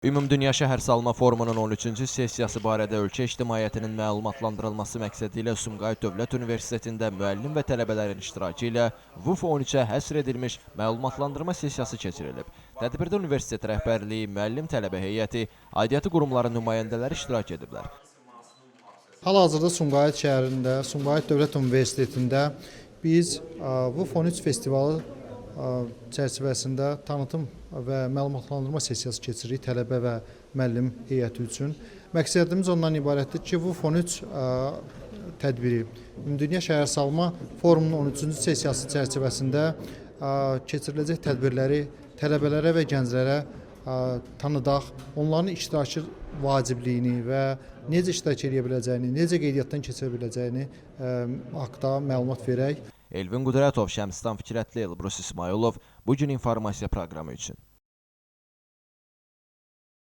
Ümumdünya Şəhərsalma Forumunun 13-cü sessiyası barədə ölkə ictimaiyyətinin məlumatlandırılması məqsədilə Sumqayıt Dövlət Universitetində müəllim və tələbələrin iştirakı ilə VUF 13-ə həsr edilmiş məlumatlandırma sessiyası keçirilib. Tədbirdə universitet rəhbərliyi, müəllim tələbə heyəti, aidiyyatı qurumların nümayəndələri iştirak ediblər. Hal-hazırda Sumqayıt şəhərində, Sumqayıt Dövlət Universitetində biz VUF 13 festivalı çərçivəsində tanıtım və məlumatlandırma sessiyası keçiririk tələbə və müəllim heyəti üçün. Məqsədimiz ondan ibarətdir ki, VUF 13 tədbiri Ümumdünya Şəhərsalma Forumunun 13-cü sessiyası çərçivəsində keçiriləcək tədbirləri tələbələrə və gənclərə tanıdaq, onların iştirakı vacibliyini və necə iştirak edə biləcəyini, necə qeydiyyatdan keçə biləcəyini haqda məlumat verək. Elvin Qudratov, Şəmstan Fikrətli, Elbrus İsmailov bugün informasiya proqramı üçün.